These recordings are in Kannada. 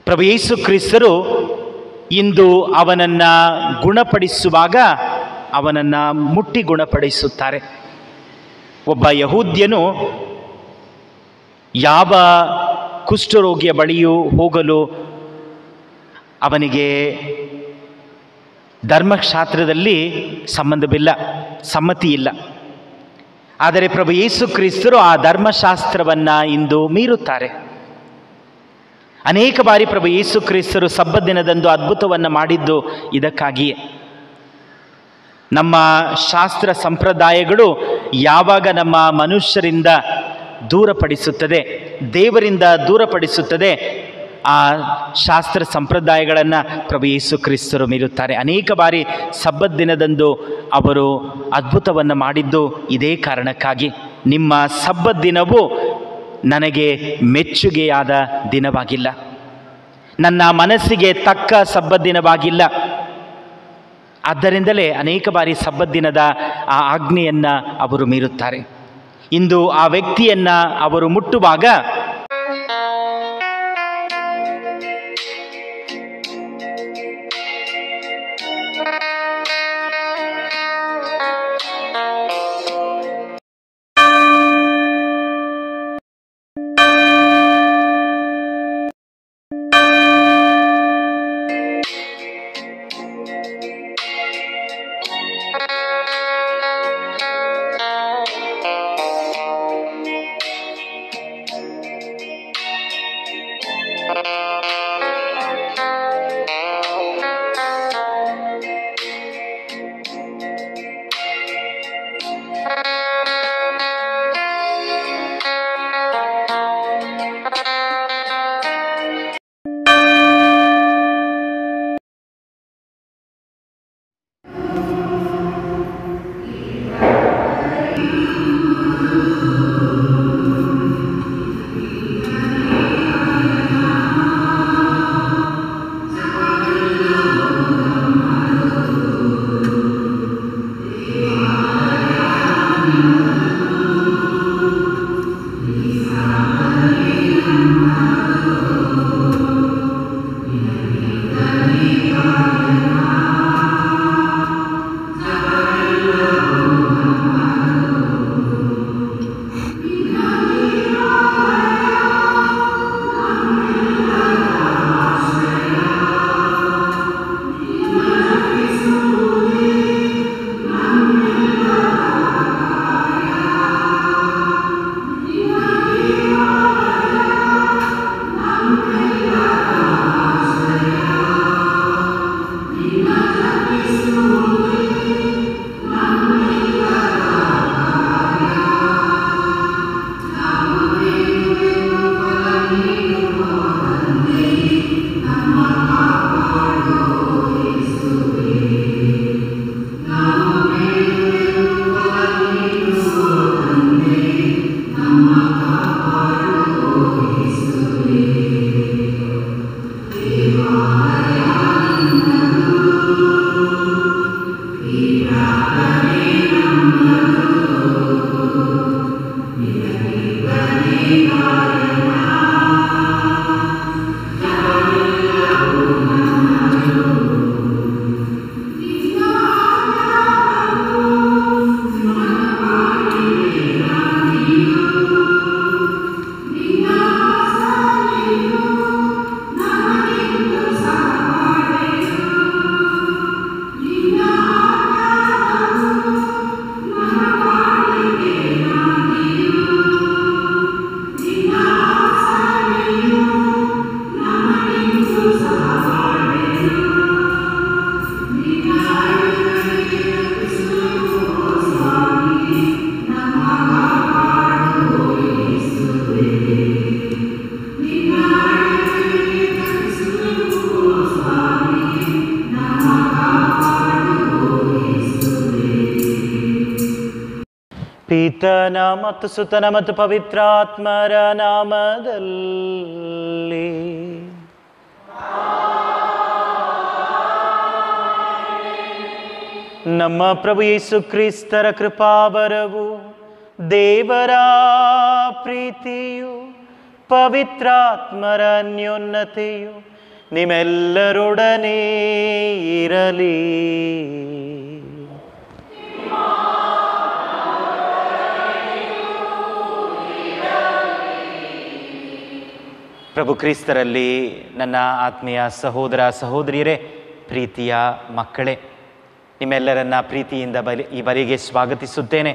ಪ್ರಭು ಯೇಸು ಕ್ರಿಸ್ತರು ಇಂದು ಅವನನ್ನು ಗುಣಪಡಿಸುವಾಗ ಅವನನ್ನು ಮುಟ್ಟಿ ಗುಣಪಡಿಸುತ್ತಾರೆ. ಒಬ್ಬ ಯಹೂದ್ಯನು ಯಾವ ಕುಷ್ಠರೋಗಿಯ ಬಳಿಯೂ ಹೋಗಲು ಅವನಿಗೆ ಧರ್ಮಶಾಸ್ತ್ರದಲ್ಲಿ ಸಂಬಂಧವಿಲ್ಲ, ಸಮ್ಮತಿ ಇಲ್ಲ. ಆದರೆ ಪ್ರಭು ಯೇಸು ಕ್ರಿಸ್ತರು ಆ ಧರ್ಮಶಾಸ್ತ್ರವನ್ನು ಇಂದು ಮೀರುತ್ತಾರೆ. ಅನೇಕ ಬಾರಿ ಪ್ರಭು ಯೇಸು ಕ್ರಿಸ್ತರು ಸಬ್ಬತ್ ದಿನದಂದು ಅದ್ಭುತವನ್ನು ಮಾಡಿದ್ದು ಇದಕ್ಕಾಗಿಯೇ. ನಮ್ಮ ಶಾಸ್ತ್ರ ಸಂಪ್ರದಾಯಗಳು ಯಾವಾಗ ನಮ್ಮ ಮನುಷ್ಯರಿಂದ ದೂರಪಡಿಸುತ್ತದೆ, ದೇವರಿಂದ ದೂರಪಡಿಸುತ್ತದೆ, ಆ ಶಾಸ್ತ್ರ ಸಂಪ್ರದಾಯಗಳನ್ನು ಪ್ರಭು ಯೇಸು ಕ್ರಿಸ್ತರು ಮೀರುತ್ತಾರೆ. ಅನೇಕ ಬಾರಿ ಸಬ್ಬತ್ ದಿನದಂದು ಅವರು ಅದ್ಭುತವನ್ನು ಮಾಡಿದ್ದು ಇದೇ ಕಾರಣಕ್ಕಾಗಿ. ನಿಮ್ಮ ಸಬ್ಬತ್ ದಿನವು ನನಗೆ ಮೆಚ್ಚುಗೆಯಾದ ದಿನವಾಗಿಲ್ಲ, ನನ್ನ ಮನಸ್ಸಿಗೆ ತಕ್ಕ ಸಬ್ಬತ್ ದಿನವಾಗಿಲ್ಲ. ಆದ್ದರಿಂದಲೇ ಅನೇಕ ಬಾರಿ ಸಬ್ಬತ್ ದಿನದ ಆ ಆಜ್ಞೆಯನ್ನು ಅವರು ಮೀರುತ್ತಾರೆ. ಇಂದು ಆ ವ್ಯಕ್ತಿಯನ್ನು ಅವರು ಮುಟ್ಟುವಾಗ ಪಿತನ ಮತ್ತು ಸುತನ ಮತ್ತು ಪವಿತ್ರಾತ್ಮರ ನಾಮದಲ್ಲಿ ನಮ್ಮ ಪ್ರಭು ಯೇಸು ಕ್ರಿಸ್ತರ ಕೃಪಾವರವು, ದೇವರ ಪ್ರೀತಿಯು, ಪವಿತ್ರಾತ್ಮರ ಅನ್ಯೋನ್ಯತೆಯು ನಿಮ್ಮೆಲ್ಲರೊಡನೆ ಇರಲಿ. ಪ್ರಭು ಕ್ರಿಸ್ತರಲ್ಲಿ ನನ್ನ ಆತ್ಮೀಯ ಸಹೋದರ ಸಹೋದರಿಯರೇ, ಪ್ರೀತಿಯ ಮಕ್ಕಳೇ, ನಿಮ್ಮೆಲ್ಲರನ್ನ ಪ್ರೀತಿಯಿಂದ ಈ ಬಲಿಗೆ ಸ್ವಾಗತಿಸುತ್ತೇನೆ.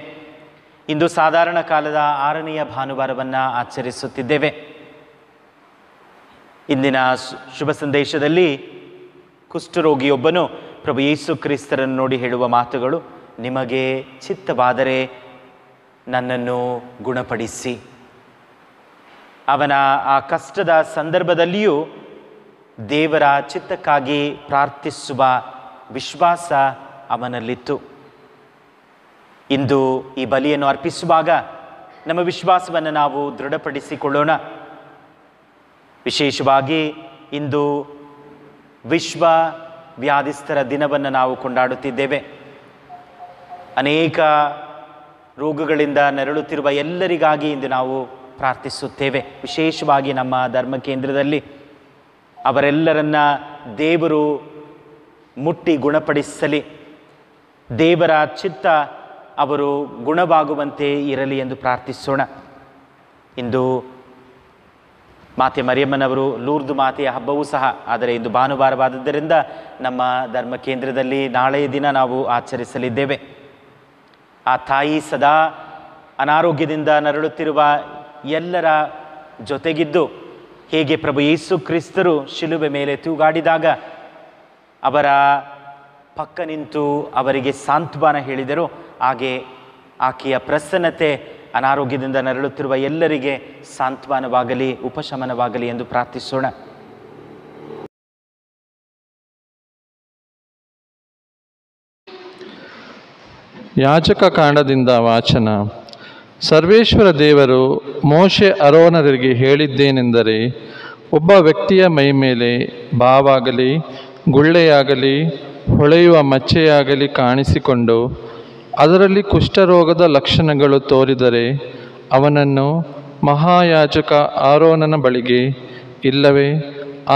ಇಂದು ಸಾಧಾರಣ ಕಾಲದ 6ನೆಯ ಭಾನುವಾರವನ್ನು ಆಚರಿಸುತ್ತಿದ್ದೇವೆ. ಇಂದಿನ ಶುಭ ಸಂದೇಶದಲ್ಲಿ ಕುಷ್ಠರೋಗಿಯೊಬ್ಬನು ಪ್ರಭು ಯೇಸು ಕ್ರಿಸ್ತರನ್ನು ನೋಡಿ ಹೇಳುವ ಮಾತುಗಳು, ನಿಮಗೆ ಚಿತ್ತವಾದರೆ ನನ್ನನ್ನು ಗುಣಪಡಿಸಿ. ಅವನ ಆ ಕಷ್ಟದ ಸಂದರ್ಭದಲ್ಲಿಯೂ ದೇವರ ಚಿತ್ತಕ್ಕಾಗಿ ಪ್ರಾರ್ಥಿಸುವ ವಿಶ್ವಾಸ ಅವನಲ್ಲಿತ್ತು. ಇಂದು ಈ ಬಲಿಯನ್ನು ಅರ್ಪಿಸುವಾಗ ನಮ್ಮ ವಿಶ್ವಾಸವನ್ನು ನಾವು ದೃಢಪಡಿಸಿಕೊಳ್ಳೋಣ. ವಿಶೇಷವಾಗಿ ಇಂದು ವಿಶ್ವ ವ್ಯಾಧಿಸ್ಥರ ದಿನವನ್ನು ನಾವು ಕೊಂಡಾಡುತ್ತಿದ್ದೇವೆ. ಅನೇಕ ರೋಗಗಳಿಂದ ನರಳುತ್ತಿರುವ ಎಲ್ಲರಿಗಾಗಿ ಇಂದು ನಾವು ಪ್ರಾರ್ಥಿಸುತ್ತೇವೆ. ವಿಶೇಷವಾಗಿ ನಮ್ಮ ಧರ್ಮ ಕೇಂದ್ರದಲ್ಲಿ ಅವರೆಲ್ಲರನ್ನ ದೇವರು ಮುಟ್ಟಿ ಗುಣಪಡಿಸಲಿ, ದೇವರ ಚಿತ್ತ ಅವರು ಗುಣವಾಗುವಂತೆ ಇರಲಿ ಎಂದು ಪ್ರಾರ್ಥಿಸೋಣ. ಇಂದು ಮಾತೆ ಮರಿಯಮ್ಮನವರು ಲೂರ್ದು ಮಾತೆಯ ಹಬ್ಬವೂ ಸಹ, ಆದರೆ ಇಂದು ಭಾನುವಾರವಾದದ್ದರಿಂದ ನಮ್ಮ ಧರ್ಮ ಕೇಂದ್ರದಲ್ಲಿ ನಾಳೆಯ ದಿನ ನಾವು ಆಚರಿಸಲಿದ್ದೇವೆ. ಆ ತಾಯಿ ಸದಾ ಅನಾರೋಗ್ಯದಿಂದ ನರಳುತ್ತಿರುವ ಎಲ್ಲರ ಜೊತೆಗಿದ್ದು, ಹೇಗೆ ಪ್ರಭು ಯೇಸು ಕ್ರಿಸ್ತರು ಶಿಲುಬೆ ಮೇಲೆ ತೂಗಾಡಿದಾಗ ಅವರ ಪಕ್ಕ ನಿಂತು ಅವರಿಗೆ ಸಾಂತ್ವನ ಹೇಳಿದರು, ಹಾಗೆ ಆಕೆಯ ಪ್ರಸನ್ನತೆ ಅನಾರೋಗ್ಯದಿಂದ ನರಳುತ್ತಿರುವ ಎಲ್ಲರಿಗೆ ಸಾಂತ್ವನವಾಗಲಿ, ಉಪಶಮನವಾಗಲಿ ಎಂದು ಪ್ರಾರ್ಥಿಸೋಣ. ಯಾಜಕ ಕಾಂಡದಿಂದ ವಾಚನ. ಸರ್ವೇಶ್ವರ ದೇವರು ಮೋಶೆ ಆರೋನರಿಗೆ ಹೇಳಿದ್ದೇನೆಂದರೆ, ಒಬ್ಬ ವ್ಯಕ್ತಿಯ ಮೈ ಮೇಲೆ ಬಾವಾಗಲಿ, ಗುಳ್ಳೆಯಾಗಲಿ, ಹೊಳೆಯುವ ಮಚ್ಚೆಯಾಗಲಿ ಕಾಣಿಸಿಕೊಂಡು ಅದರಲ್ಲಿ ಕುಷ್ಠರೋಗದ ಲಕ್ಷಣಗಳು ತೋರಿದರೆ ಅವನನ್ನು ಮಹಾಯಾಜಕ ಆರೋನನ ಬಳಿಗೆ, ಇಲ್ಲವೇ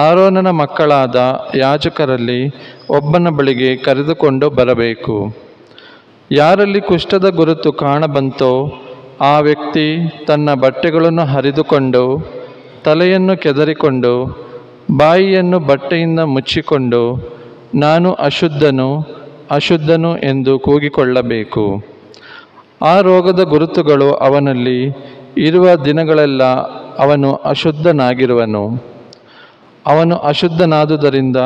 ಆರೋನನ ಮಕ್ಕಳಾದ ಯಾಜಕರಲ್ಲಿ ಒಬ್ಬನ ಬಳಿಗೆ ಕರೆದುಕೊಂಡು ಬರಬೇಕು. ಯಾರಲ್ಲಿ ಕುಷ್ಠದ ಗುರುತು ಕಾಣಬಂತೋ ಆ ವ್ಯಕ್ತಿ ತನ್ನ ಬಟ್ಟೆಗಳನ್ನು ಹರಿದುಕೊಂಡು, ತಲೆಯನ್ನು ಕೆದರಿಕೊಂಡು, ಬಾಯಿಯನ್ನು ಬಟ್ಟೆಯಿಂದ ಮುಚ್ಚಿಕೊಂಡು, ನಾನು ಅಶುದ್ಧನು ಅಶುದ್ಧನು ಎಂದು ಕೂಗಿಕೊಳ್ಳಬೇಕು. ಆ ರೋಗದ ಗುರುತುಗಳು ಅವನಲ್ಲಿ ಇರುವ ದಿನಗಳೆಲ್ಲ ಅವನು ಅಶುದ್ಧನಾಗಿರುವನು. ಅವನು ಅಶುದ್ಧನಾದುದರಿಂದ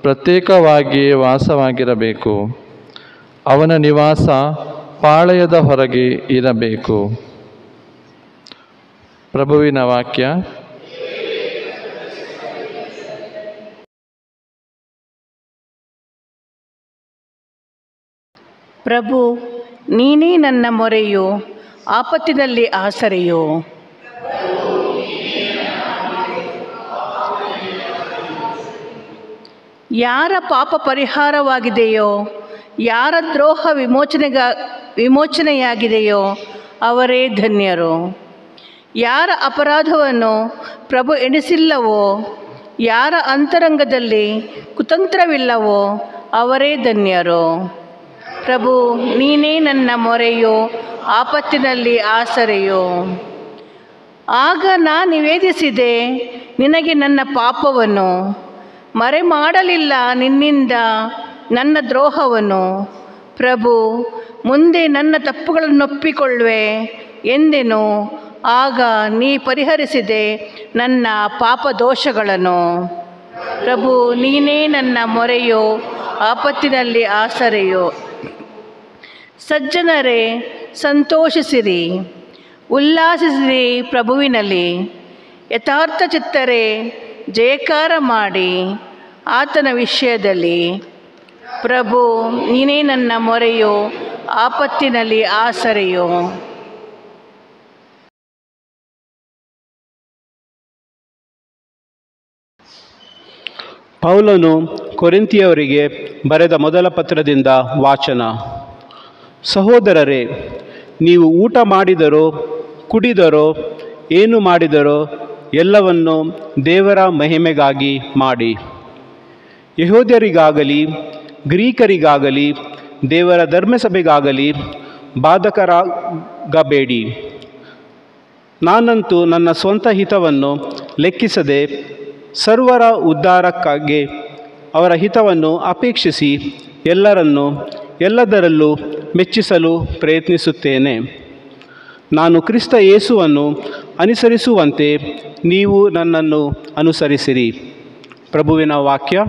ಪ್ರತ್ಯೇಕವಾಗಿಯೇ ವಾಸವಾಗಿರಬೇಕು. ಅವನ ನಿವಾಸ ಪಾಳೆಯದ ಹೊರಗೆ ಇರಬೇಕು. ಪ್ರಭುವಿನ ವಾಕ್ಯ. ಪ್ರಭು, ನೀನೇ ನನ್ನ ಮೊರೆಯು, ಆಪತ್ತಿನಲ್ಲಿ ಆಸರೆಯು. ಯಾರ ಪಾಪ ಪರಿಹಾರವಾಗಿದೆಯೋ, ಯಾರ ದ್ರೋಹ ವಿಮೋಚನೆಯಾಗಿದೆಯೋ ಅವರೇ ಧನ್ಯರು. ಯಾರ ಅಪರಾಧವನ್ನು ಪ್ರಭು ಎಣಿಸಿಲ್ಲವೋ, ಯಾರ ಅಂತರಂಗದಲ್ಲಿ ಕುತಂತ್ರವಿಲ್ಲವೋ ಅವರೇ ಧನ್ಯರು. ಪ್ರಭು, ನೀನೇ ನನ್ನ ಮೊರೆಯು, ಆಪತ್ತಿನಲ್ಲಿ ಆಸರೆಯು. ಆಗ ನಾನು ನಿವೇದಿಸಿದೆ ನಿನಗೆ ನನ್ನ ಪಾಪವನ್ನು, ಮರೆ ಮಾಡಲಿಲ್ಲ ನಿನ್ನಿಂದ ನನ್ನ ದ್ರೋಹವನ್ನು. ಪ್ರಭು, ಮುಂದೆ ನನ್ನ ತಪ್ಪುಗಳನ್ನೊಪ್ಪಿಕೊಳ್ಳುವೆ ಎಂದೆನು. ಆಗ ನೀ ಪರಿಹರಿಸಿದೆ ನನ್ನ ಪಾಪ ದೋಷಗಳನ್ನು. ಪ್ರಭು, ನೀನೇ ನನ್ನ ಮೊರೆಯು, ಆಪತ್ತಿನಲ್ಲಿ ಆಸರೆಯು. ಸಜ್ಜನರೇ, ಸಂತೋಷಿಸಿರಿ, ಉಲ್ಲಾಸಿಸಿರಿ ಪ್ರಭುವಿನಲ್ಲಿ. ಯಥಾರ್ಥ ಚಿತ್ತರೇ, ಜಯಕಾರ ಮಾಡಿ ಆತನ ವಿಷಯದಲ್ಲಿ. ಪ್ರಭು, ನೀನೇ ನನ್ನ ಮೊರೆಯು, ಆಪತ್ತಿನಲ್ಲಿ ಆಸರೆಯು. ಪೌಲನು ಕೊರಿಂಥಿಯವರಿಗೆ ಬರೆದ ಮೊದಲ ಪತ್ರದಿಂದ ವಾಚನ. ಸಹೋದರರೇ, ನೀವು ಊಟ ಮಾಡಿದರೋ, ಕುಡಿದರೋ, ಏನು ಮಾಡಿದರೋ ಎಲ್ಲವನ್ನು ದೇವರ ಮಹಿಮೆಗಾಗಿ ಮಾಡಿ. ಯೆಹೂದ್ಯರಿಗಾಗಲಿ ಗ್ರೀಕರಿಗಾಗಲಿ ದೇವರ ಧರ್ಮಸಭೆಗಾಗಲಿ ಬಾಧಕರಾಗಬೇಡಿ. ನಾನಂತೂ ನನ್ನ ಸ್ವಂತ ಹಿತವನ್ನು ಲೆಕ್ಕಿಸದೆ ಸರ್ವರ ಉದ್ಧಾರಕ್ಕಾಗಿ ಅವರ ಹಿತವನ್ನು ಅಪೇಕ್ಷಿಸಿ ಎಲ್ಲದರಲ್ಲೂ ಮೆಚ್ಚಿಸಲು ಪ್ರಯತ್ನಿಸುತ್ತೇನೆ. ನಾನು ಕ್ರಿಸ್ತ ಯೇಸುವನ್ನು ಅನುಸರಿಸುವಂತೆ ನೀವು ನನ್ನನ್ನು ಅನುಸರಿಸಿರಿ. ಪ್ರಭುವಿನ ವಾಕ್ಯ.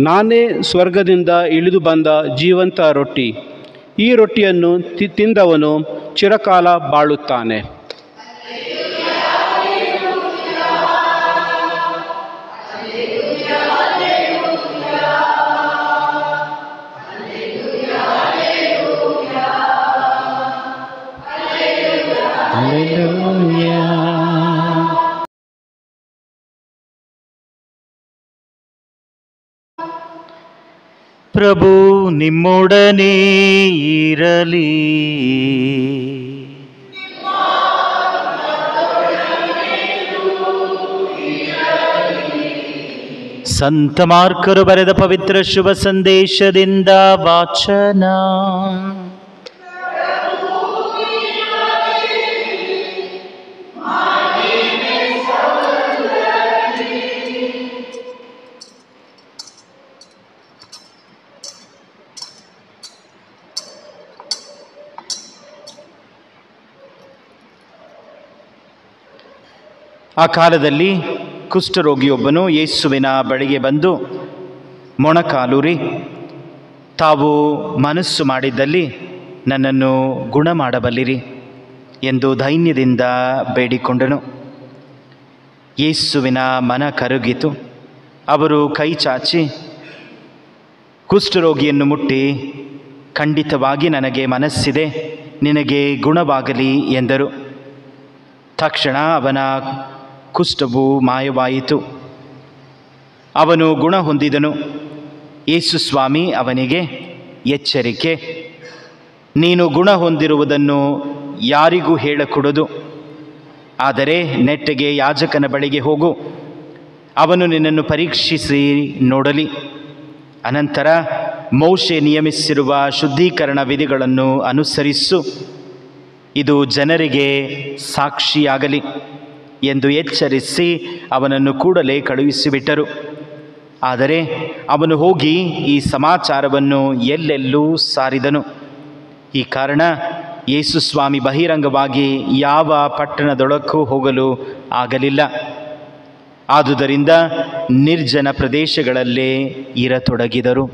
ನಾನೇ ಸ್ವರ್ಗದಿಂದ ಇಳಿದು ಬಂದ ಜೀವಂತ ರೊಟ್ಟಿ. ಈ ರೊಟ್ಟಿಯನ್ನು ತಿಂದವನು ಚಿರಕಾಲ ಬಾಳುತ್ತಾನೆ. ಪ್ರಭು ನಿಮ್ಮೊಡನೆ ಇರಲಿ. ಸಂತ ಮಾರ್ಕರು ಬರೆದ ಪವಿತ್ರ ಶುಭ ಸಂದೇಶದಿಂದ ವಾಚನ. ಆ ಕಾಲದಲ್ಲಿ ಕುಷ್ಠರೋಗಿಯೊಬ್ಬನು ಯೇಸುವಿನ ಬಳಿಗೆ ಬಂದು ಮೊಣಕಾಲೂರಿ, ತಾವು ಮನಸ್ಸು ಮಾಡಿದ್ದಲ್ಲಿ ನನ್ನನ್ನು ಗುಣ ಮಾಡಬಲ್ಲಿರಿ ಎಂದು ದೈನ್ಯದಿಂದ ಬೇಡಿಕೊಂಡನು. ಯೇಸುವಿನ ಮನ ಕರಗಿತು. ಅವರು ಕೈ ಚಾಚಿ ಕುಷ್ಠರೋಗಿಯನ್ನು ಮುಟ್ಟಿ, ಖಂಡಿತವಾಗಿ ನನಗೆ ಮನಸ್ಸಿದೆ, ನಿನಗೆ ಗುಣವಾಗಲಿ ಎಂದರು. ತಕ್ಷಣ ಅವನ ಕುಷ್ಠವು ಮಾಯವಾಯಿತು. ಅವನು ಗುಣ ಹೊಂದಿದನು. ಯೇಸು ಸ್ವಾಮಿ ಅವನಿಗೆ, ಎಚ್ಚರಿಕೆ, ನೀನು ಗುಣ ಹೊಂದಿರುವುದನ್ನು ಯಾರಿಗೂ ಹೇಳಕೂಡದು, ಆದರೆ ನೆಟ್ಟಗೆ ಯಾಜಕನ ಬಳಿಗೆ ಹೋಗು, ಅವನು ನಿನ್ನನ್ನು ಪರೀಕ್ಷಿಸಿ ನೋಡಲಿ. ಅನಂತರ ಮೋಶೆ ನಿಯಮಿಸಿರುವ ಶುದ್ಧೀಕರಣ ವಿಧಿಗಳನ್ನು ಅನುಸರಿಸು, ಇದು ಜನರಿಗೆ ಸಾಕ್ಷಿಯಾಗಲಿ ಎಂದು ಎಚ್ಚರಿಸಿ ಅವನನ್ನು ಕೂಡಲೇ ಕಳುಹಿಸಿಬಿಟ್ಟರು. ಆದರೆ ಅವನು ಹೋಗಿ ಈ ಸಮಾಚಾರವನ್ನು ಎಲ್ಲೆಲ್ಲೂ ಸಾರಿದನು. ಈ ಕಾರಣ ಯೇಸು ಸ್ವಾಮಿ ಬಹಿರಂಗವಾಗಿ ಯಾವ ಪಟ್ಟಣದೊಳಕ್ಕೂ ಹೋಗಲು ಆಗಲಿಲ್ಲ. ಆದುದರಿಂದ ನಿರ್ಜನ ಪ್ರದೇಶಗಳಲ್ಲೇ ಇರತೊಡಗಿದರು.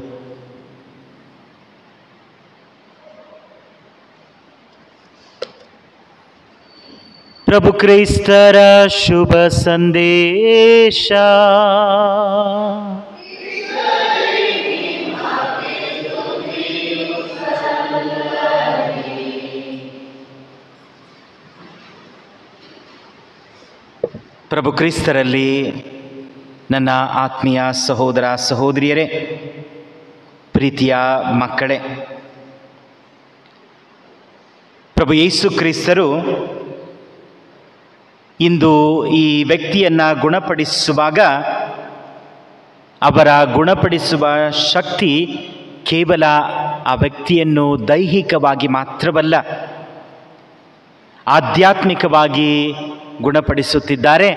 ಪ್ರಭು ಕ್ರೈಸ್ತರ ಶುಭ ಸಂದೇಶ. ಪ್ರಭು ಕ್ರಿಸ್ತರಲ್ಲಿ ನನ್ನ ಆತ್ಮೀಯ ಸಹೋದರ ಸಹೋದರಿಯರೇ, ಪ್ರೀತಿಯ ಮಕ್ಕಳೇ, ಪ್ರಭು ಯೇಸು ಕ್ರಿಸ್ತರು ಇಂದು ಈ ವ್ಯಕ್ತಿಯನ್ನು ಗುಣಪಡಿಸುವಾಗ ಅವರ ಗುಣಪಡಿಸುವ ಶಕ್ತಿ ಕೇವಲ ಆ ವ್ಯಕ್ತಿಯನ್ನು ದೈಹಿಕವಾಗಿ ಮಾತ್ರವಲ್ಲ, ಆಧ್ಯಾತ್ಮಿಕವಾಗಿ ಗುಣಪಡಿಸುತ್ತಿದ್ದಾರೆ,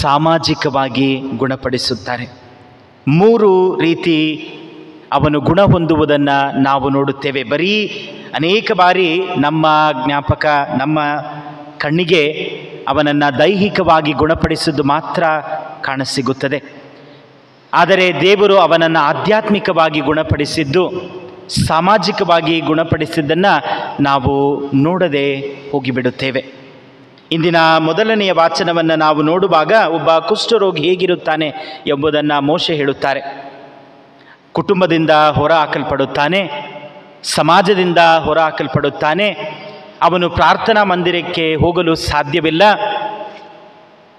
ಸಾಮಾಜಿಕವಾಗಿ ಗುಣಪಡಿಸುತ್ತಾರೆ. ಮೂರು ರೀತಿ ಅವನು ಗುಣ ಹೊಂದುವುದನ್ನು ನಾವು ನೋಡುತ್ತೇವೆ. ಬರೀ ಅನೇಕ ಬಾರಿ ನಮ್ಮ ಜ್ಞಾಪಕ, ನಮ್ಮ ಕಣ್ಣಿಗೆ ಅವನನ್ನು ದೈಹಿಕವಾಗಿ ಗುಣಪಡಿಸುವುದು ಮಾತ್ರ ಕಾಣಸಿಗುತ್ತದೆ. ಆದರೆ ದೇವರು ಅವನನ್ನು ಆಧ್ಯಾತ್ಮಿಕವಾಗಿ ಗುಣಪಡಿಸಿದ್ದು, ಸಾಮಾಜಿಕವಾಗಿ ಗುಣಪಡಿಸಿದ್ದನ್ನು ನಾವು ನೋಡದೆ ಹೋಗಿಬಿಡುತ್ತೇವೆ. ಇಂದಿನ ಮೊದಲನೆಯ ವಾಚನವನ್ನು ನಾವು ನೋಡುವಾಗ ಒಬ್ಬ ಕುಷ್ಠರೋಗಿ ಹೇಗಿರುತ್ತಾನೆ ಎಂಬುದನ್ನು ಮೋಶೆ ಹೇಳುತ್ತಾರೆ. ಕುಟುಂಬದಿಂದ ಹೊರ ಹಾಕಲ್ಪಡುತ್ತಾನೆ, ಸಮಾಜದಿಂದ ಹೊರ ಹಾಕಲ್ಪಡುತ್ತಾನೆ. ಅವನು ಪ್ರಾರ್ಥನಾ ಮಂದಿರಕ್ಕೆ ಹೋಗಲು ಸಾಧ್ಯವಿಲ್ಲ.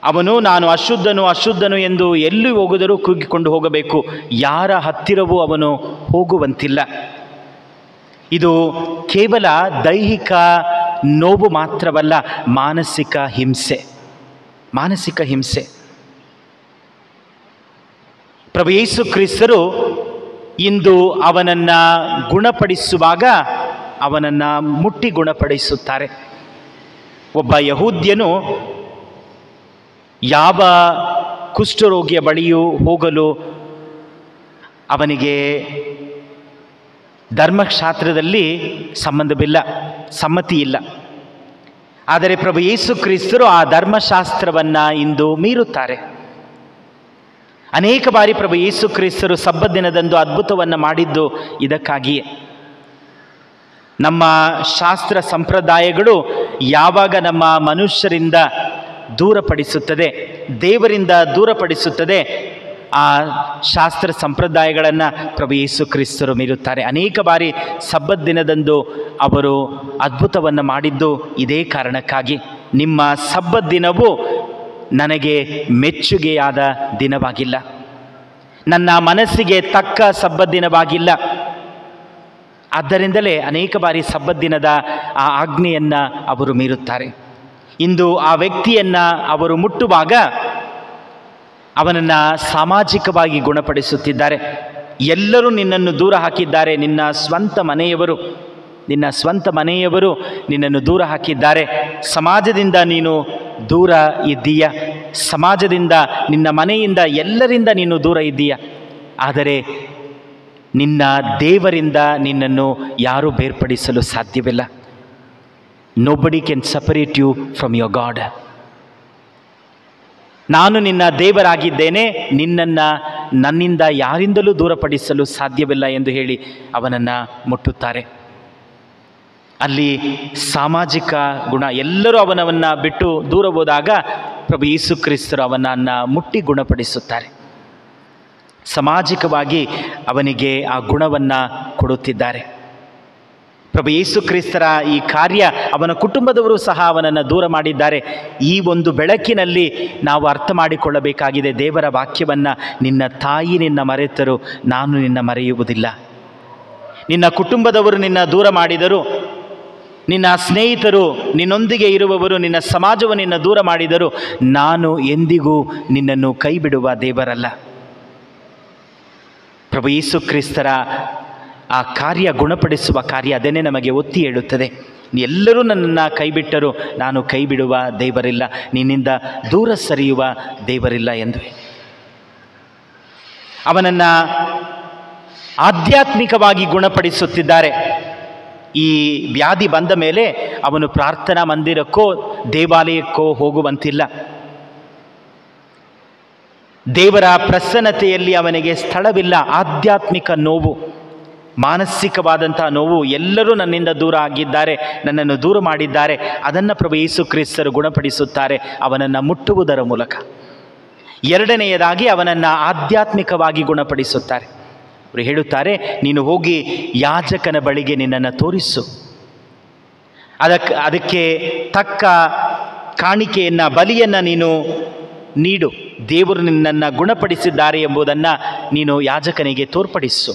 ಅವನು ನಾನು ಅಶುದ್ಧನು ಎಂದು ಎಲ್ಲಿ ಹೋಗಿದರೂ ಕೂಗಿಕೊಂಡು ಹೋಗಬೇಕು. ಯಾರ ಹತ್ತಿರವೂ ಅವನು ಹೋಗುವಂತಿಲ್ಲ. ಇದು ಕೇವಲ ದೈಹಿಕ ನೋವು ಮಾತ್ರವಲ್ಲ, ಮಾನಸಿಕ ಹಿಂಸೆ. ಪ್ರಭು ಯೇಸು ಕ್ರಿಸ್ತರು ಇಂದು ಅವನನ್ನು ಗುಣಪಡಿಸುವಾಗ ಅವನನ್ನು ಮುಟ್ಟಿ ಗುಣಪಡಿಸುತ್ತಾರೆ. ಒಬ್ಬ ಯಹೂದ್ಯನು ಯಾವ ಕುಷ್ಠರೋಗಿಯ ಬಳಿಯೂ ಹೋಗಲು ಅವನಿಗೆ ಧರ್ಮಶಾಸ್ತ್ರದಲ್ಲಿ ಸಮ್ಮತಿ ಇಲ್ಲ. ಆದರೆ ಪ್ರಭು ಯೇಸು ಕ್ರಿಸ್ತರು ಆ ಧರ್ಮಶಾಸ್ತ್ರವನ್ನು ಇಂದು ಮೀರುತ್ತಾರೆ. ಅನೇಕ ಬಾರಿ ಪ್ರಭು ಯೇಸು ಕ್ರಿಸ್ತರು ಸಬ್ಬತ್ ದಿನದಂದು ಅದ್ಭುತವನ್ನು ಮಾಡಿದ್ದು ಇದಕ್ಕಾಗಿಯೇ. ನಮ್ಮ ಶಾಸ್ತ್ರ ಸಂಪ್ರದಾಯಗಳು ಯಾವಾಗ ನಮ್ಮ ಮನುಷ್ಯರಿಂದ ದೂರಪಡಿಸುತ್ತದೆ, ದೇವರಿಂದ ದೂರಪಡಿಸುತ್ತದೆ, ಆ ಶಾಸ್ತ್ರ ಸಂಪ್ರದಾಯಗಳನ್ನು ಪ್ರಭು ಯೇಸು ಕ್ರಿಸ್ತರು ಮೀರುತ್ತಾರೆ. ಅನೇಕ ಬಾರಿ ಸಬ್ಬತ್ ದಿನದಂದು ಅವರು ಅದ್ಭುತವನ್ನು ಮಾಡಿದ್ದು ಇದೇ ಕಾರಣಕ್ಕಾಗಿ. ನಿಮ್ಮ ಸಬ್ಬತ್ ದಿನವು ನನಗೆ ಮೆಚ್ಚುಗೆಯಾದ ದಿನವಾಗಿಲ್ಲ, ನನ್ನ ಮನಸ್ಸಿಗೆ ತಕ್ಕ ಸಬ್ಬತ್ ದಿನವಾಗಿಲ್ಲ. ಆದ್ದರಿಂದಲೇ ಅನೇಕ ಬಾರಿ ಸಬ್ಬತ್ ದಿನದ ಆ ಆಜ್ಞೆಯನ್ನು ಅವರು ಮೀರುತ್ತಾರೆ. ಇಂದು ಆ ವ್ಯಕ್ತಿಯನ್ನು ಅವರು ಮುಟ್ಟುವಾಗ ಅವನನ್ನು ಸಾಮಾಜಿಕವಾಗಿ ಗುಣಪಡಿಸುತ್ತಿದ್ದಾರೆ. ಎಲ್ಲರೂ ನಿನ್ನನ್ನು ದೂರ ಹಾಕಿದ್ದಾರೆ, ನಿನ್ನ ಸ್ವಂತ ಮನೆಯವರು ನಿನ್ನನ್ನು ದೂರ ಹಾಕಿದ್ದಾರೆ. ಸಮಾಜದಿಂದ ನೀನು ದೂರ ಇದ್ದೀಯ, ಸಮಾಜದಿಂದ, ನಿನ್ನ ಮನೆಯಿಂದ, ಎಲ್ಲರಿಂದ ನೀನು ದೂರ ಇದ್ದೀಯ. ಆದರೆ ನಿನ್ನ ದೇವರಿಂದ ನಿನ್ನನ್ನು ಯಾರೂ ಬೇರ್ಪಡಿಸಲು ಸಾಧ್ಯವಿಲ್ಲ. Nobody can separate you from your God. ನಾನು ನಿನ್ನ ದೇವರಾಗಿದ್ದೇನೆ, ನಿನ್ನನ್ನು ನನ್ನಿಂದ ಯಾರಿಂದಲೂ ದೂರಪಡಿಸಲು ಸಾಧ್ಯವಿಲ್ಲ ಎಂದು ಹೇಳಿ ಅವನನ್ನು ಮುಟ್ಟುತ್ತಾರೆ. ಅಲ್ಲಿ ಸಾಮಾಜಿಕ ಗುಣ, ಎಲ್ಲರೂ ಅವನನ್ನು ಬಿಟ್ಟು ದೂರ ಹೋದಾಗ ಪ್ರಭು ಯೇಸು ಕ್ರಿಸ್ತರು ಅವನನ್ನು ಮುಟ್ಟಿ ಗುಣಪಡಿಸುತ್ತಾರೆ. ಸಾಮಾಜಿಕವಾಗಿ ಅವನಿಗೆ ಆ ಗುಣವನ್ನು ಕೊಡುತ್ತಿದ್ದಾರೆ. ಪ್ರಭು ಯೇಸು ಕ್ರಿಸ್ತರ ಈ ಕಾರ್ಯ, ಅವನ ಕುಟುಂಬದವರು ಸಹ ಅವನನ್ನು ದೂರ ಮಾಡಿದ್ದಾರೆ. ಈ ಒಂದು ಬೆಳಕಿನಲ್ಲಿ ನಾವು ಅರ್ಥ ಮಾಡಿಕೊಳ್ಳಬೇಕಾಗಿದೆ ದೇವರ ವಾಕ್ಯವನ್ನು. ನಿನ್ನ ತಾಯಿ ನಿನ್ನ ಮರೆತರು, ನಾನು ನಿನ್ನ ಮರೆಯುವುದಿಲ್ಲ. ನಿನ್ನ ಕುಟುಂಬದವರು ನಿನ್ನ ದೂರ ಮಾಡಿದರು, ನಿನ್ನ ಸ್ನೇಹಿತರು, ನಿನ್ನೊಂದಿಗೆ ಇರುವವರು, ನಿನ್ನ ಸಮಾಜವು ನಿನ್ನ ದೂರ ಮಾಡಿದರು, ನಾನು ಎಂದಿಗೂ ನಿನ್ನನ್ನು ಕೈ ಬಿಡುವ ದೇವರಲ್ಲ. ಪ್ರಭು ಯೇಸು ಕ್ರಿಸ್ತರ ಆ ಕಾರ್ಯ, ಗುಣಪಡಿಸುವ ಕಾರ್ಯ, ಅದನ್ನೇ ನಮಗೆ ಒತ್ತಿ ಹೇಳುತ್ತದೆ. ಎಲ್ಲರೂ ನನ್ನನ್ನು ಕೈಬಿಟ್ಟರು, ನಾನು ಕೈ ಬಿಡುವ ದೇವರಿಲ್ಲ, ನಿನ್ನಿಂದ ದೂರ ಸರಿಯುವ ದೇವರಿಲ್ಲ ಎಂದು. ಅವನನ್ನು ಆಧ್ಯಾತ್ಮಿಕವಾಗಿ ಗುಣಪಡಿಸುತ್ತಿದ್ದಾರೆ. ಈ ವ್ಯಾಧಿ ಬಂದ ಮೇಲೆ ಅವನು ಪ್ರಾರ್ಥನಾ ಮಂದಿರಕ್ಕೋ ದೇವಾಲಯಕ್ಕೋ ಹೋಗುವಂತಿಲ್ಲ. ದೇವರ ಪ್ರಸನ್ನತೆಯಲ್ಲಿ ಅವನಿಗೆ ಸ್ಥಳವಿಲ್ಲ. ಆಧ್ಯಾತ್ಮಿಕ ನೋವು, ಮಾನಸಿಕವಾದಂಥ ನೋವು. ಎಲ್ಲರೂ ನನ್ನಿಂದ ದೂರ ಆಗಿದ್ದಾರೆ, ನನ್ನನ್ನು ದೂರ ಮಾಡಿದ್ದಾರೆ. ಅದನ್ನು ಪ್ರಭು ಯೇಸು ಕ್ರಿಸ್ತರು ಗುಣಪಡಿಸುತ್ತಾರೆ ಅವನನ್ನು ಮುಟ್ಟುವುದರ ಮೂಲಕ. ಎರಡನೆಯದಾಗಿ ಅವನನ್ನು ಆಧ್ಯಾತ್ಮಿಕವಾಗಿ ಗುಣಪಡಿಸುತ್ತಾರೆ. ಅವರು ಹೇಳುತ್ತಾರೆ, ನೀನು ಹೋಗಿ ಯಾಜಕನ ಬಳಿಗೆ ನಿನ್ನನ್ನು ತೋರಿಸು, ಅದಕ್ಕೆ ತಕ್ಕ ಕಾಣಿಕೆಯನ್ನು, ಬಲಿಯನ್ನು ನೀನು ನೀಡು. ದೇವರು ನಿನ್ನನ್ನು ಗುಣಪಡಿಸಿದ್ದಾರೆ ಎಂಬುದನ್ನು ನೀನು ಯಾಜಕನಿಗೆ ತೋರ್ಪಡಿಸು.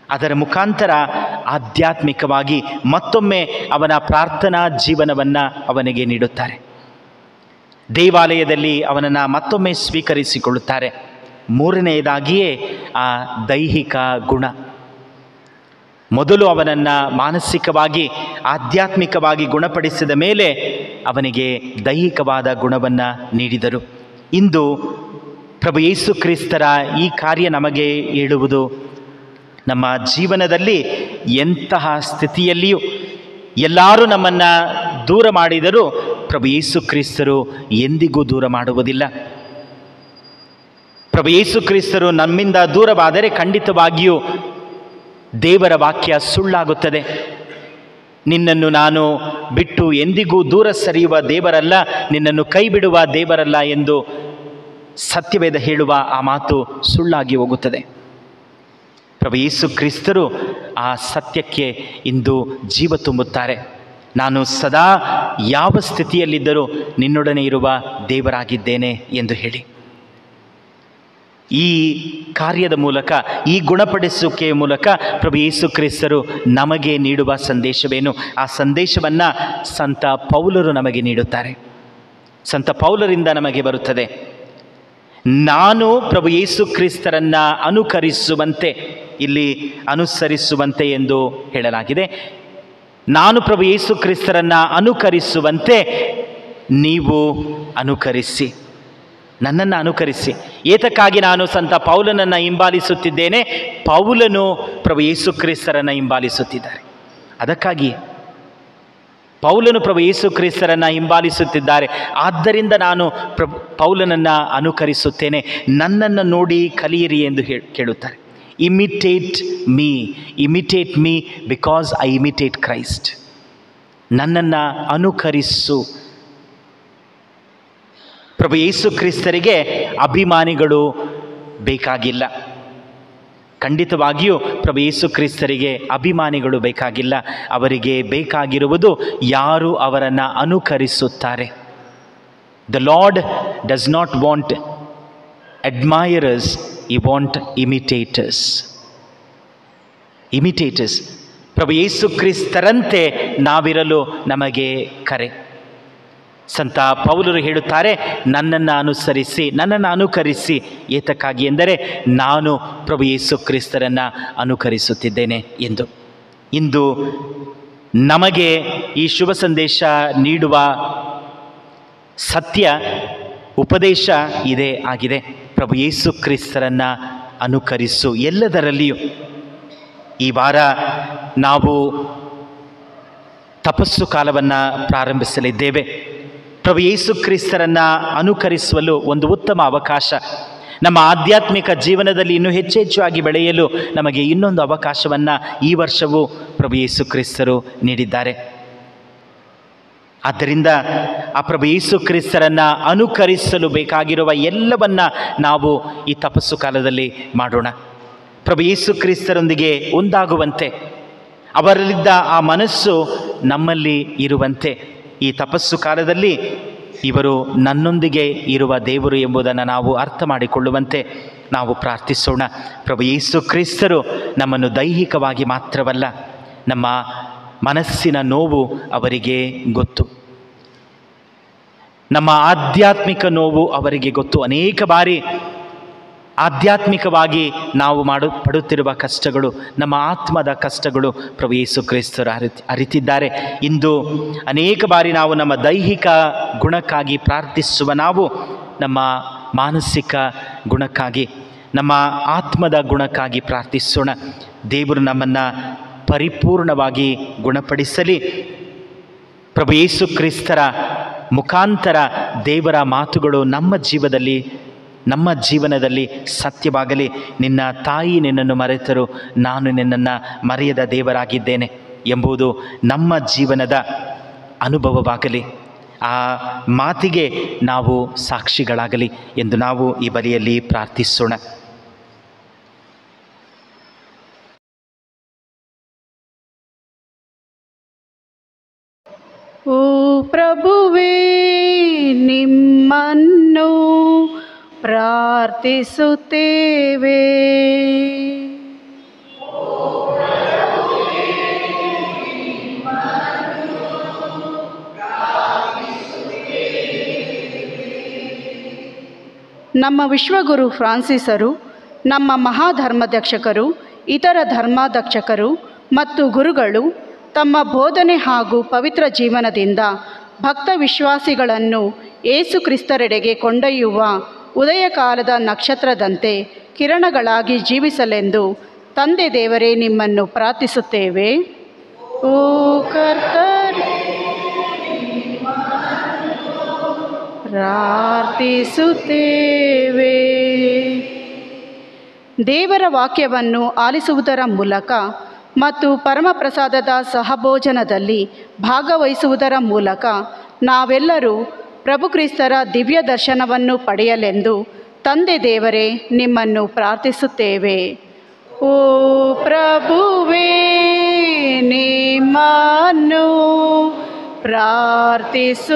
ಅದರ ಮುಖಾಂತರ ಆಧ್ಯಾತ್ಮಿಕವಾಗಿ ಮತ್ತೊಮ್ಮೆ ಅವನ ಪ್ರಾರ್ಥನಾ ಜೀವನವನ್ನು ಅವನಿಗೆ ನೀಡುತ್ತಾರೆ. ದೇವಾಲಯದಲ್ಲಿ ಅವನನ್ನು ಮತ್ತೊಮ್ಮೆ ಸ್ವೀಕರಿಸಿಕೊಳ್ಳುತ್ತಾರೆ. ಮೂರನೆಯದಾಗಿಯೇ ಆ ದೈಹಿಕ ಗುಣ. ಮೊದಲು ಅವನನ್ನು ಮಾನಸಿಕವಾಗಿ, ಆಧ್ಯಾತ್ಮಿಕವಾಗಿ ಗುಣಪಡಿಸಿದ ಮೇಲೆ ಅವನಿಗೆ ದೈಹಿಕವಾದ ಗುಣವನ್ನು ನೀಡಿದರು. ಇಂದು ಪ್ರಭು ಯೇಸು ಕ್ರಿಸ್ತರ ಈ ಕಾರ್ಯ ನಮಗೆ ಹೇಳುವುದು, ನಮ್ಮ ಜೀವನದಲ್ಲಿ ಎಂತಹ ಸ್ಥಿತಿಯಲ್ಲಿಯೂ ಎಲ್ಲರೂ ನಮ್ಮನ್ನು ದೂರ ಮಾಡಿದರೂ ಪ್ರಭು ಯೇಸು ಕ್ರಿಸ್ತರು ಎಂದಿಗೂ ದೂರ ಮಾಡುವುದಿಲ್ಲ. ಪ್ರಭು ಯೇಸು ಕ್ರಿಸ್ತರು ನಮ್ಮಿಂದ ದೂರವಾದರೆ ಖಂಡಿತವಾಗಿಯೂ ದೇವರ ವಾಕ್ಯ ಸುಳ್ಳಾಗುತ್ತದೆ. ನಿನ್ನನ್ನು ನಾನು ಬಿಟ್ಟು ಎಂದಿಗೂ ದೂರ ಸರಿಯುವ ದೇವರಲ್ಲ, ನಿನ್ನನ್ನು ಕೈ ಬಿಡುವ ದೇವರಲ್ಲ ಎಂದು ಸತ್ಯವೇದ ಹೇಳುವ ಆ ಮಾತು ಸುಳ್ಳಾಗಿ ಹೋಗುತ್ತದೆ. ಪ್ರಭು ಯೇಸು ಕ್ರಿಸ್ತರು ಆ ಸತ್ಯಕ್ಕೆ ಇಂದು ಜೀವ ತುಂಬುತ್ತಾರೆ. ನಾನು ಸದಾ ಯಾವ ಸ್ಥಿತಿಯಲ್ಲಿದ್ದರೂ ನಿನ್ನೊಡನೆ ಇರುವ ದೇವರಾಗಿದ್ದೇನೆ ಎಂದು ಹೇಳಿ. ಈ ಕಾರ್ಯದ ಮೂಲಕ, ಈ ಗುಣಪಡಿಸುವಿಕೆಯ ಮೂಲಕ ಪ್ರಭು ಯೇಸು ಕ್ರಿಸ್ತರು ನಮಗೆ ನೀಡುವ ಸಂದೇಶವೇನು? ಆ ಸಂದೇಶವನ್ನು ಸಂತ ಪೌಲರು ನಮಗೆ ನೀಡುತ್ತಾರೆ. ಸಂತ ಪೌಲರಿಂದ ನಮಗೆ ಬರುತ್ತದೆ, ನಾನು ಪ್ರಭು ಯೇಸು ಕ್ರಿಸ್ತರನ್ನು ಅನುಕರಿಸುವಂತೆ, ಇಲ್ಲಿ ಅನುಸರಿಸುವಂತೆ ಎಂದು ಹೇಳಲಾಗಿದೆ. ನಾನು ಪ್ರಭು ಯೇಸು ಕ್ರಿಸ್ತರನ್ನು ಅನುಕರಿಸುವಂತೆ ನೀವು ಅನುಕರಿಸಿ, ನನ್ನನ್ನು ಅನುಕರಿಸಿ. ಏತಕ್ಕಾಗಿ ನಾನು ಸಂತ ಪೌಲನನ್ನು ಹಿಂಬಾಲಿಸುತ್ತಿದ್ದೇನೆ? ಪೌಲನು ಪ್ರಭು ಯೇಸು ಕ್ರಿಸ್ತರನ್ನು ಹಿಂಬಾಲಿಸುತ್ತಿದ್ದಾರೆ. ಅದಕ್ಕಾಗಿ ಪೌಲನು ಪ್ರಭು ಯೇಸು ಕ್ರಿಸ್ತರನ್ನು ಹಿಂಬಾಲಿಸುತ್ತಿದ್ದಾರೆ. ಆದ್ದರಿಂದ ನಾನು ಪೌಲನನ್ನು ಅನುಕರಿಸುತ್ತೇನೆ, ನನ್ನನ್ನು ನೋಡಿ ಕಲಿಯಿರಿ ಎಂದು ಕೇಳುತ್ತಾರೆ. Imitate me because I imitate Christ. ನನ್ನನ್ನು ಅನುಕರಿಸು. ಪ್ರಭು ಯೇಸು ಕ್ರಿಸ್ತರಿಗೆ ಅಭಿಮಾನಿಗಳು ಬೇಕಾಗಿಲ್ಲ. ಖಂಡಿತವಾಗಿಯೂ ಪ್ರಭು ಯೇಸು ಕ್ರಿಸ್ತರಿಗೆ ಅಭಿಮಾನಿಗಳು ಬೇಕಾಗಿಲ್ಲ. ಅವರಿಗೆ ಬೇಕಾಗಿರುವುದು ಯಾರು ಅವರನ್ನು ಅನುಕರಿಸುತ್ತಾರೆ. The Lord does not want admirers, he want imitators. ಪ್ರಭು ಯೇಸು ಕ್ರಿಸ್ತರಂತೆ ನಾವಿರಲು ನಮಗೆ ಕರೆ. ಸಂತ ಪೌಲರು ಹೇಳುತ್ತಾರೆ, ನನ್ನನ್ನು ಅನುಕರಿಸಿ. ಏತಕ್ಕಾಗಿ ಎಂದರೆ ನಾನು ಪ್ರಭು ಯೇಸು ಕ್ರಿಸ್ತರನ್ನು ಅನುಕರಿಸುತ್ತಿದ್ದೇನೆ ಎಂದು. ಇಂದು ನಮಗೆ ಈ ಶುಭ ಸಂದೇಶ ನೀಡುವ ಸತ್ಯ ಉಪದೇಶ ಇದೇ ಆಗಿದೆ. ಪ್ರಭು ಯೇಸು ಕ್ರಿಸ್ತರನ್ನು ಅನುಕರಿಸು ಎಲ್ಲದರಲ್ಲಿಯೂ. ಈ ವಾರ ನಾವು ತಪಸ್ಸು ಕಾಲವನ್ನು ಪ್ರಾರಂಭಿಸಲಿದ್ದೇವೆ. ಪ್ರಭು ಯೇಸು ಕ್ರಿಸ್ತರನ್ನು ಅನುಕರಿಸಲು ಒಂದು ಉತ್ತಮ ಅವಕಾಶ. ನಮ್ಮ ಆಧ್ಯಾತ್ಮಿಕ ಜೀವನದಲ್ಲಿ ಇನ್ನೂ ಹೆಚ್ಚಾಗಿ ಬೆಳೆಯಲು ನಮಗೆ ಇನ್ನೊಂದು ಅವಕಾಶವನ್ನು ಈ ವರ್ಷವೂ ಪ್ರಭು ಯೇಸು ಕ್ರಿಸ್ತರು ನೀಡಿದ್ದಾರೆ. ಆದ್ದರಿಂದ ಆ ಪ್ರಭು ಯೇಸು ಕ್ರಿಸ್ತರನ್ನು ಅನುಕರಿಸಲು ಬೇಕಾಗಿರುವ ಎಲ್ಲವನ್ನ ನಾವು ಈ ತಪಸ್ಸು ಕಾಲದಲ್ಲಿ ಮಾಡೋಣ. ಪ್ರಭು ಯೇಸು ಕ್ರಿಸ್ತರೊಂದಿಗೆ ಒಂದಾಗುವಂತೆ, ಅವರಲ್ಲಿದ್ದ ಆ ಮನಸ್ಸು ನಮ್ಮಲ್ಲಿ ಇರುವಂತೆ, ಈ ತಪಸ್ಸು ಕಾಲದಲ್ಲಿ ಇವರು ನನ್ನೊಂದಿಗೆ ಇರುವ ದೇವರು ಎಂಬುದನ್ನು ನಾವು ಅರ್ಥ ಮಾಡಿಕೊಳ್ಳುವಂತೆ ನಾವು ಪ್ರಾರ್ಥಿಸೋಣ. ಪ್ರಭು ಯೇಸು ಕ್ರಿಸ್ತರು ನಮ್ಮನ್ನು ದೈಹಿಕವಾಗಿ ಮಾತ್ರವಲ್ಲ, ನಮ್ಮ ಮನಸ್ಸಿನ ನೋವು ಅವರಿಗೆ ಗೊತ್ತು, ನಮ್ಮ ಆಧ್ಯಾತ್ಮಿಕ ನೋವು ಅವರಿಗೆ ಗೊತ್ತು. ಅನೇಕ ಬಾರಿ ಆಧ್ಯಾತ್ಮಿಕವಾಗಿ ನಾವು ಪಡುತ್ತಿರುವ ಕಷ್ಟಗಳು, ನಮ್ಮ ಆತ್ಮದ ಕಷ್ಟಗಳು ಪ್ರಭು ಯೇಸು ಕ್ರಿಸ್ತರು ಅರಿತಿದ್ದಾರೆ. ಇಂದು ಅನೇಕ ಬಾರಿ ನಾವು ನಮ್ಮ ದೈಹಿಕ ಗುಣಕ್ಕಾಗಿ ಪ್ರಾರ್ಥಿಸುವ ನಾವು ನಮ್ಮ ಮಾನಸಿಕ ಗುಣಕ್ಕಾಗಿ, ನಮ್ಮ ಆತ್ಮದ ಗುಣಕ್ಕಾಗಿ ಪ್ರಾರ್ಥಿಸೋಣ. ದೇವರು ನಮ್ಮನ್ನು ಪರಿಪೂರ್ಣವಾಗಿ ಗುಣಪಡಿಸಲಿ. ಪ್ರಭು ಯೇಸು ಕ್ರಿಸ್ತರ ಮುಖಾಂತರ ದೇವರ ಮಾತುಗಳು ನಮ್ಮ ಜೀವನದಲ್ಲಿ ಸತ್ಯವಾಗಲಿ. ನಿನ್ನ ತಾಯಿ ನಿನ್ನನ್ನು ಮರೆತರೂ ನಾನು ನಿನ್ನನ್ನು ಮರೆಯದ ದೇವರಾಗಿದ್ದೇನೆ ಎಂಬುದು ನಮ್ಮ ಜೀವನದ ಅನುಭವವಾಗಲಿ. ಆ ಮಾತಿಗೆ ನಾವು ಸಾಕ್ಷಿಗಳಾಗಲಿ ಎಂದು ನಾವು ಈ ಬಲಿಯಲ್ಲಿ ಪ್ರಾರ್ಥಿಸೋಣ. ಓ ಪ್ರಭುವೇ, ನಿಮ್ಮನ್ನು ಪ್ರಾರ್ಥಿಸುತ್ತೇವೆ. ನಮ್ಮ ವಿಶ್ವಗುರು ಫ್ರಾನ್ಸಿಸರು, ನಮ್ಮ ಮಹಾಧರ್ಮಾಧ್ಯಕ್ಷಕರು, ಇತರ ಧರ್ಮಾಧ್ಯಕ್ಷಕರು ಮತ್ತು ಗುರುಗಳು ತಮ್ಮ ಬೋಧನೆ ಹಾಗೂ ಪವಿತ್ರ ಜೀವನದಿಂದ ಭಕ್ತ ವಿಶ್ವಾಸಿಗಳನ್ನು ಯೇಸು ಕ್ರಿಸ್ತರೆಡೆಗೆ ಕೊಂಡೊಯ್ಯುವ ಉದಯಕಾಲದ ನಕ್ಷತ್ರದಂತೆ ಕಿರಣಗಳಾಗಿ ಜೀವಿಸಲೆಂದು ತಂದೆ ದೇವರೇ ನಿಮ್ಮನ್ನು ಪ್ರಾರ್ಥಿಸುತ್ತೇವೆ. ಓ ಕರ್ತನೇ, ಪ್ರಾರ್ಥಿಸುತ್ತೇವೆ. ದೇವರ ವಾಕ್ಯವನ್ನು ಆಲಿಸುವುದರ ಮೂಲಕ ಮತ್ತು ಪರಮಪ್ರಸಾದದ ಸಹಭೋಜನದಲ್ಲಿ ಭಾಗವಹಿಸುವುದರ ಮೂಲಕ ನಾವೆಲ್ಲರೂ ಪ್ರಭು ಕ್ರಿಸ್ತರ ದಿವ್ಯ ದರ್ಶನವನ್ನು ಪಡೆಯಲೆಂದು ತಂದೆ ದೇವರೇ ನಿಮ್ಮನ್ನು ಪ್ರಾರ್ಥಿಸುತ್ತೇವೆ. ಓ ಓ ಪ್ರಭುವೇ ನಿಮ್ಮನ್ನು ಪ್ರಾರ್ಥಿಸುತ್ತೇವೆ.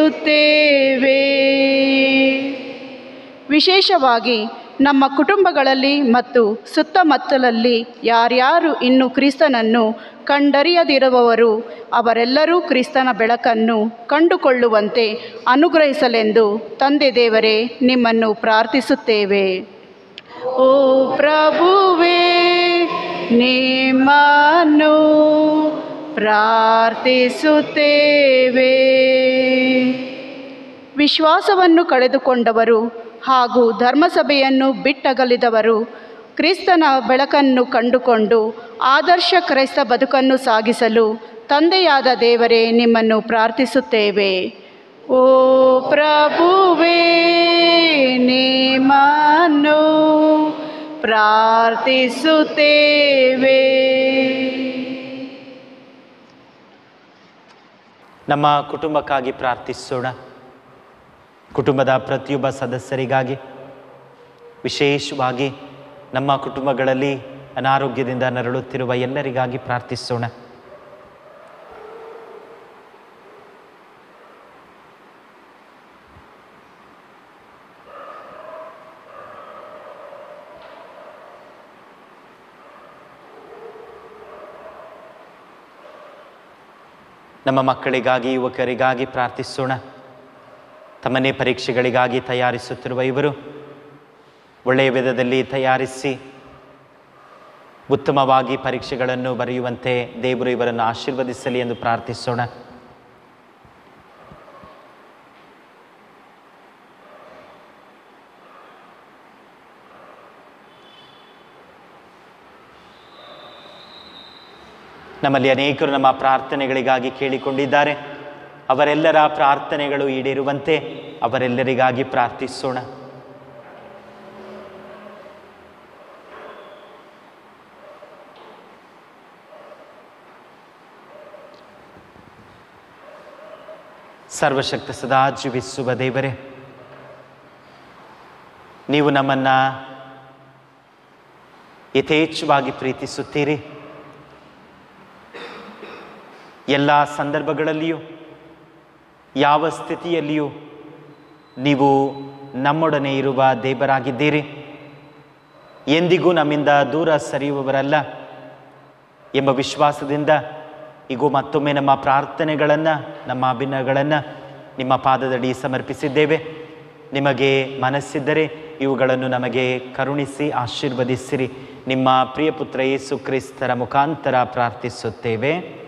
ವಿಶೇಷವಾಗಿ ನಮ್ಮ ಕುಟುಂಬಗಳಲ್ಲಿ ಮತ್ತು ಸುತ್ತಮುತ್ತಲಲ್ಲಿ ಯಾರ್ಯಾರು ಇನ್ನೂ ಕ್ರಿಸ್ತನನ್ನು ಕಂಡರಿಯದಿರುವವರು ಅವರೆಲ್ಲರೂ ಕ್ರಿಸ್ತನ ಬೆಳಕನ್ನು ಕಂಡುಕೊಳ್ಳುವಂತೆ ಅನುಗ್ರಹಿಸಲೆಂದು ತಂದೆ ದೇವರೇ ನಿಮ್ಮನ್ನು ಪ್ರಾರ್ಥಿಸುತ್ತೇವೆ. ಓ ಪ್ರಭುವೇ ನಿಮ್ಮನ್ನು ಪ್ರಾರ್ಥಿಸುತ್ತೇವೆ. ವಿಶ್ವಾಸವನ್ನು ಕಳೆದುಕೊಂಡವರು ಹಾಗೂ ಧರ್ಮಸಭೆಯನ್ನು ಬಿಟ್ಟಗಲಿದವರು ಕ್ರಿಸ್ತನ ಬೆಳಕನ್ನು ಕಂಡುಕೊಂಡು ಆದರ್ಶ ಕ್ರೈಸ್ತ ಬದುಕನ್ನು ಸಾಗಿಸಲು ತಂದೆಯಾದ ದೇವರೇ ನಿಮ್ಮನ್ನು ಪ್ರಾರ್ಥಿಸುತ್ತೇವೆ. ಓ ಪ್ರಭುವೇ ನಿಮ್ಮನ್ನು ಪ್ರಾರ್ಥಿಸುತ್ತೇವೆ. ನಮ್ಮ ಕುಟುಂಬಕ್ಕಾಗಿ ಪ್ರಾರ್ಥಿಸೋಣ. ಕುಟುಂಬದ ಪ್ರತಿಯೊಬ್ಬ ಸದಸ್ಯರಿಗಾಗಿ, ವಿಶೇಷವಾಗಿ ನಮ್ಮ ಕುಟುಂಬಗಳಲ್ಲಿ ಅನಾರೋಗ್ಯದಿಂದ ನರಳುತ್ತಿರುವ ಎಲ್ಲರಿಗಾಗಿ ಪ್ರಾರ್ಥಿಸೋಣ. ನಮ್ಮ ಮಕ್ಕಳಿಗಾಗಿ, ಯುವಕರಿಗಾಗಿ ಪ್ರಾರ್ಥಿಸೋಣ. ತಮ್ಮನ್ನೇ ಪರೀಕ್ಷೆಗಳಿಗಾಗಿ ತಯಾರಿಸುತ್ತಿರುವ ಇವರು ಒಳ್ಳೆಯ ವಿಧದಲ್ಲಿ ತಯಾರಿಸಿ ಉತ್ತಮವಾಗಿ ಪರೀಕ್ಷೆಗಳನ್ನು ಬರೆಯುವಂತೆ ದೇವರು ಇವರನ್ನು ಆಶೀರ್ವದಿಸಲಿ ಎಂದು ಪ್ರಾರ್ಥಿಸೋಣ. ನಮ್ಮಲ್ಲಿ ಅನೇಕರು ನಮ್ಮ ಪ್ರಾರ್ಥನೆಗಳಿಗಾಗಿ ಕೇಳಿಕೊಂಡಿದ್ದಾರೆ. ಅವರೆಲ್ಲರ ಪ್ರಾರ್ಥನೆಗಳು ಈಡೇರುವಂತೆ ಅವರೆಲ್ಲರಿಗಾಗಿ ಪ್ರಾರ್ಥಿಸೋಣ. ಸರ್ವಶಕ್ತ ಸದಾ ಜೀವಿಸುವ ದೇವರೇ, ನೀವು ನಮ್ಮನ್ನು ಯಥೇಚ್ಛವಾಗಿ ಪ್ರೀತಿಸುತ್ತೀರಿ. ಎಲ್ಲ ಸಂದರ್ಭಗಳಲ್ಲಿಯೂ, ಯಾವ ಸ್ಥಿತಿಯಲ್ಲಿಯೂ ನೀವು ನಮ್ಮೊಡನೆ ಇರುವ ದೇವರಾಗಿದ್ದೀರಿ. ಎಂದಿಗೂ ನಮ್ಮಿಂದ ದೂರ ಸರಿಯುವವರಲ್ಲ ಎಂಬ ವಿಶ್ವಾಸದಿಂದ ಈಗ ಮತ್ತೊಮ್ಮೆ ನಮ್ಮ ಪ್ರಾರ್ಥನೆಗಳನ್ನು, ನಮ್ಮ ಅಭಿನಯಗಳನ್ನು ನಿಮ್ಮ ಪಾದದಡಿ ಸಮರ್ಪಿಸಿದ್ದೇವೆ. ನಿಮಗೆ ಮನಸ್ಸಿದ್ದರೆ ಇವುಗಳನ್ನು ನಮಗೆ ಕರುಣಿಸಿ ಆಶೀರ್ವದಿಸಿರಿ. ನಿಮ್ಮ ಪ್ರಿಯ ಪುತ್ರ ಯೇಸು ಕ್ರಿಸ್ತರ ಮುಖಾಂತರ ಪ್ರಾರ್ಥಿಸುತ್ತೇವೆ.